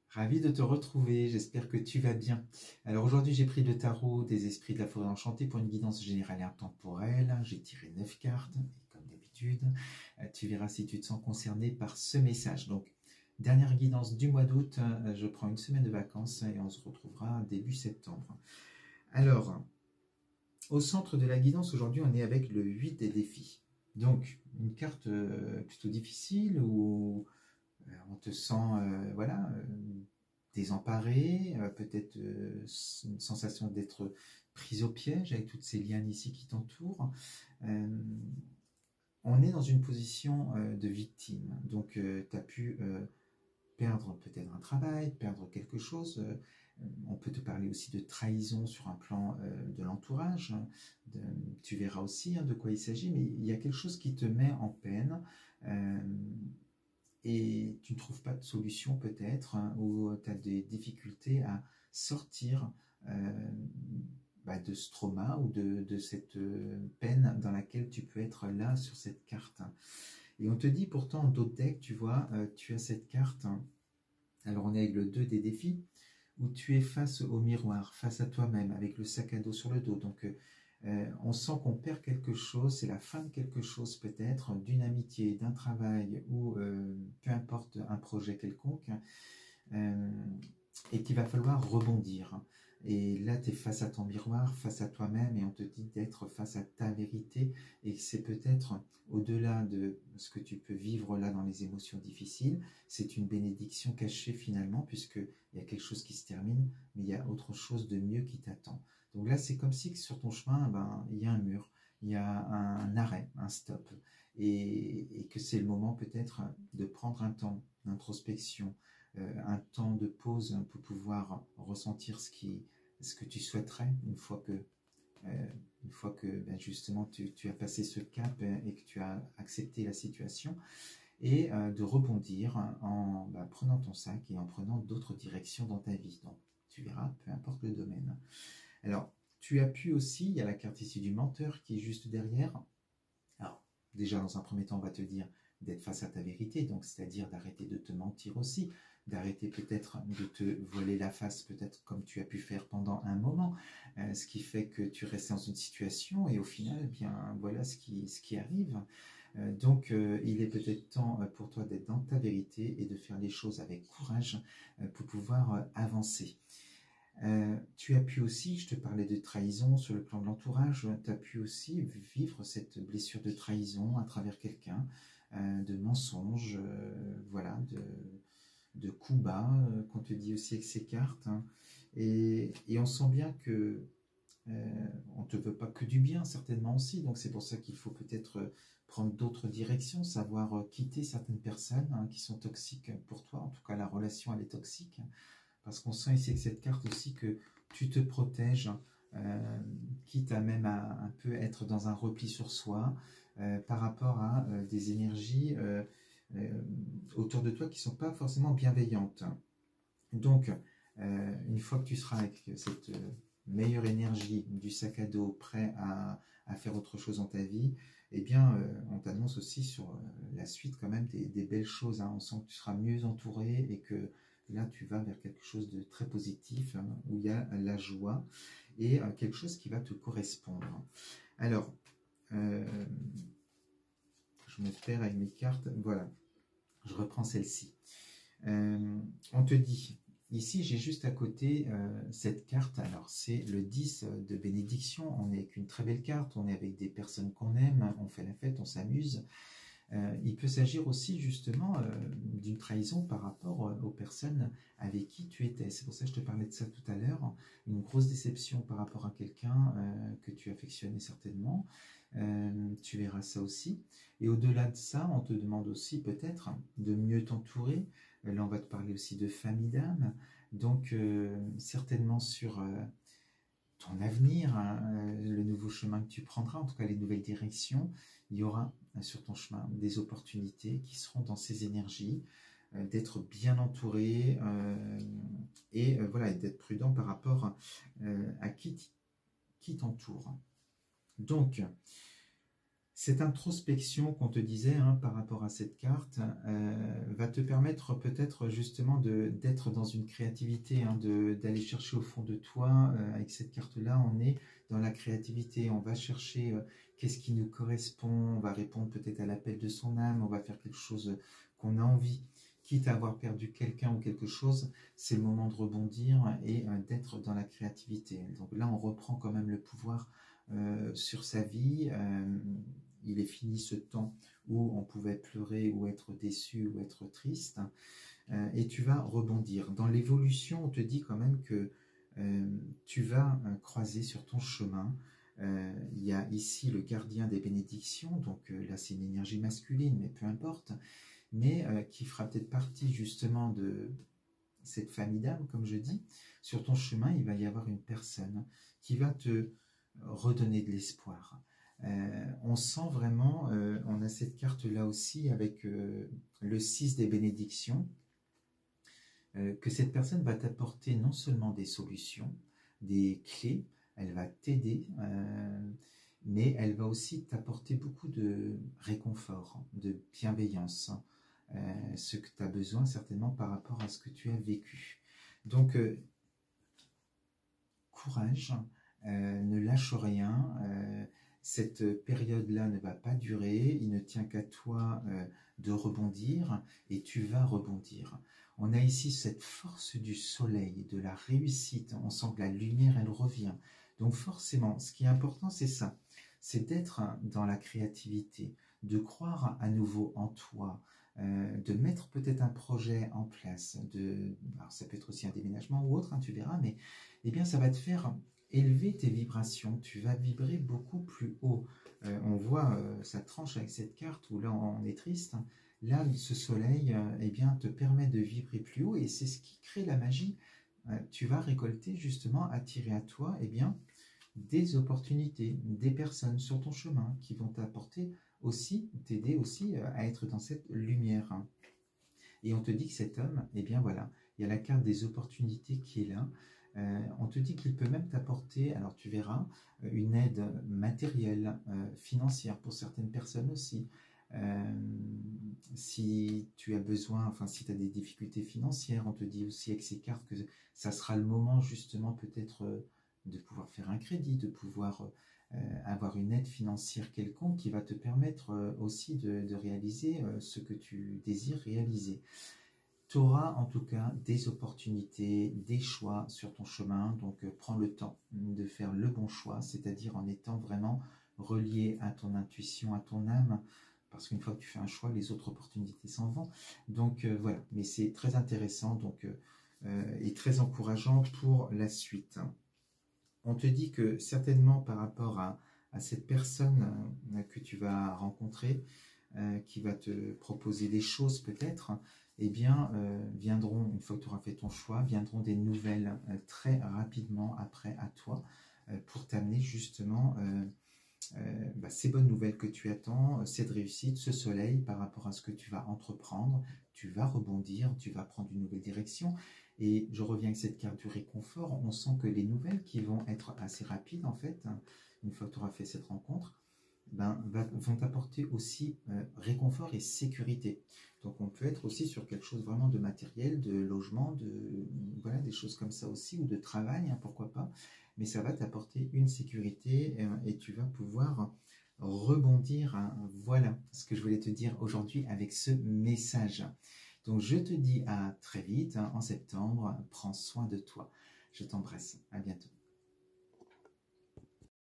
Ravi de te retrouver, j'espère que tu vas bien. Alors aujourd'hui j'ai pris le tarot des esprits de la forêt enchantée pour une guidance générale et intemporelle. J'ai tiré 9 cartes et comme d'habitude, tu verras si tu te sens concerné par ce message. Donc dernière guidance du mois d'août, je prends une semaine de vacances et on se retrouvera début septembre. Alors, au centre de la guidance aujourd'hui on est avec le 8 des défis. Donc une carte plutôt difficile où on te sent voilà, désemparé, peut-être une sensation d'être prise au piège avec toutes ces lianes ici qui t'entourent. On est dans une position de victime, donc tu as pu perdre peut-être un travail, perdre quelque chose. On peut te parler aussi de trahison sur un plan de l'entourage. Tu verras aussi de quoi il s'agit, mais il y a quelque chose qui te met en peine. Et tu ne trouves pas de solution peut-être, ou tu as des difficultés à sortir de ce trauma ou de cette peine dans laquelle tu peux être là sur cette carte. Et on te dit pourtant en d'autres decks, tu vois, tu as cette carte, alors on est avec le 2 des défis, où tu es face au miroir, face à toi-même, avec le sac à dos sur le dos. Donc on sent qu'on perd quelque chose, c'est la fin de quelque chose peut-être, d'une amitié, d'un travail ou peu importe un projet quelconque, et qu'il va falloir rebondir. Et là, tu es face à ton miroir, face à toi-même, et on te dit d'être face à ta vérité, et c'est peut-être au-delà de ce que tu peux vivre là dans les émotions difficiles, c'est une bénédiction cachée finalement, puisqu'il y a quelque chose qui se termine, mais il y a autre chose de mieux qui t'attend. Donc là, c'est comme si sur ton chemin, il y a un mur, il y a un arrêt, un stop, et que c'est le moment peut-être de prendre un temps d'introspection, un temps de pause pour pouvoir ressentir ce que tu souhaiterais une fois que justement tu as passé ce cap et que tu as accepté la situation, et de rebondir en prenant ton sac et en prenant d'autres directions dans ta vie. Donc tu verras, peu importe le domaine. Alors, tu as pu aussi, il y a la carte ici du menteur qui est juste derrière. Alors, déjà, dans un premier temps, on va te dire d'être face à ta vérité, donc c'est-à-dire d'arrêter de te mentir aussi, d'arrêter peut-être de te voiler la face, peut-être comme tu as pu faire pendant un moment, ce qui fait que tu restes dans une situation et au final, eh bien, voilà ce qui arrive. Donc, il est peut-être temps pour toi d'être dans ta vérité et de faire les choses avec courage pour pouvoir avancer. Tu as pu aussi, je te parlais de trahison sur le plan de l'entourage, tu as pu aussi vivre cette blessure de trahison à travers quelqu'un, de mensonges, voilà, de coups bas, qu'on te dit aussi avec ces cartes. Hein. Et on sent bien que on ne te veut pas que du bien, certainement aussi, donc c'est pour ça qu'il faut peut-être prendre d'autres directions, savoir quitter certaines personnes qui sont toxiques pour toi, en tout cas la relation elle est toxique. Parce qu'on sent ici avec cette carte aussi que tu te protèges, quitte à même à un peu être dans un repli sur soi par rapport à des énergies autour de toi qui ne sont pas forcément bienveillantes. Donc, une fois que tu seras avec cette meilleure énergie du sac à dos, prêt à faire autre chose dans ta vie, eh bien, on t'annonce aussi sur la suite quand même des belles choses. Hein. On sent que tu seras mieux entouré et que là, tu vas vers quelque chose de très positif, où il y a la joie et quelque chose qui va te correspondre. Alors, je me perds avec mes cartes. Voilà, je reprends celle-ci. On te dit, ici, j'ai juste à côté cette carte. Alors, c'est le 10 de bénédiction. On est avec une très belle carte. On est avec des personnes qu'on aime. On fait la fête, on s'amuse. Il peut s'agir aussi justement d'une trahison par rapport aux personnes avec qui tu étais. C'est pour ça que je te parlais de ça tout à l'heure. Une grosse déception par rapport à quelqu'un que tu affectionnais certainement. Tu verras ça aussi. Et au-delà de ça, on te demande aussi peut-être de mieux t'entourer. Là, on va te parler aussi de famille d'âme. Donc, certainement sur ton avenir, le nouveau chemin que tu prendras, en tout cas les nouvelles directions, il y aura sur ton chemin des opportunités qui seront dans ces énergies, d'être bien entouré et voilà, d'être prudent par rapport à qui t'entoure. Donc, Cette introspection qu'on te disait par rapport à cette carte va te permettre peut-être justement d'être dans une créativité, d'aller chercher au fond de toi. Avec cette carte-là, on est dans la créativité. On va chercher qu'est-ce qui nous correspond. On va répondre peut-être à l'appel de son âme. On va faire quelque chose qu'on a envie. Quitte à avoir perdu quelqu'un ou quelque chose, c'est le moment de rebondir et d'être dans la créativité. Donc là, on reprend quand même le pouvoir sur sa vie. Il est fini ce temps où on pouvait pleurer ou être déçu ou être triste, et tu vas rebondir. Dans l'évolution, on te dit quand même que tu vas croiser sur ton chemin. Il y a ici le gardien des bénédictions, donc là c'est une énergie masculine, mais peu importe, mais qui fera peut-être partie justement de cette famille d'âmes, comme je dis. Sur ton chemin, il va y avoir une personne qui va te redonner de l'espoir. On sent vraiment, on a cette carte là aussi avec le 6 des bénédictions, que cette personne va t'apporter non seulement des solutions, des clés, elle va t'aider, mais elle va aussi t'apporter beaucoup de réconfort, de bienveillance, ce que tu as besoin certainement par rapport à ce que tu as vécu. Donc, courage, ne lâche rien, cette période-là ne va pas durer, il ne tient qu'à toi de rebondir, et tu vas rebondir. On a ici cette force du soleil, de la réussite, on sent que la lumière, elle revient. Donc forcément, ce qui est important, c'est ça, c'est d'être dans la créativité, de croire à nouveau en toi, de mettre peut-être un projet en place, alors ça peut être aussi un déménagement ou autre, tu verras, mais eh bien, ça va te faire élever tes vibrations, tu vas vibrer beaucoup plus haut. On voit sa tranche avec cette carte où là on est triste. Là, ce soleil eh bien, te permet de vibrer plus haut, et c'est ce qui crée la magie. Tu vas récolter justement, attirer à toi eh bien, des opportunités, des personnes sur ton chemin qui vont t'apporter aussi, t'aider aussi à être dans cette lumière. Et on te dit que cet homme, eh bien voilà, il y a la carte des opportunités qui est là. On te dit qu'il peut même t'apporter, alors tu verras, une aide matérielle, financière pour certaines personnes aussi. Si tu as besoin, enfin si tu as des difficultés financières, on te dit aussi avec ces cartes que ça sera le moment justement peut-être de pouvoir faire un crédit, de pouvoir avoir une aide financière quelconque qui va te permettre aussi de réaliser ce que tu désires réaliser. Tu auras en tout cas des opportunités, des choix sur ton chemin, donc prends le temps de faire le bon choix, c'est-à-dire en étant vraiment relié à ton intuition, à ton âme, parce qu'une fois que tu fais un choix, les autres opportunités s'en vont. Donc voilà, mais c'est très intéressant donc, et très encourageant pour la suite. On te dit que certainement par rapport à cette personne que tu vas rencontrer, qui va te proposer des choses peut-être, eh bien, viendront, une fois que tu auras fait ton choix, viendront des nouvelles très rapidement après à toi, pour t'amener justement ces bonnes nouvelles que tu attends, cette réussite, ce soleil par rapport à ce que tu vas entreprendre. Tu vas rebondir, tu vas prendre une nouvelle direction. Et je reviens avec cette carte du réconfort, on sent que les nouvelles qui vont être assez rapides en fait, une fois que tu auras fait cette rencontre, vont t'apporter aussi réconfort et sécurité. Donc on peut être aussi sur quelque chose vraiment de matériel, de logement, voilà, des choses comme ça aussi, ou de travail, pourquoi pas, mais ça va t'apporter une sécurité et tu vas pouvoir rebondir. Voilà ce que je voulais te dire aujourd'hui avec ce message. Donc je te dis à très vite en septembre, prends soin de toi. Je t'embrasse, à bientôt.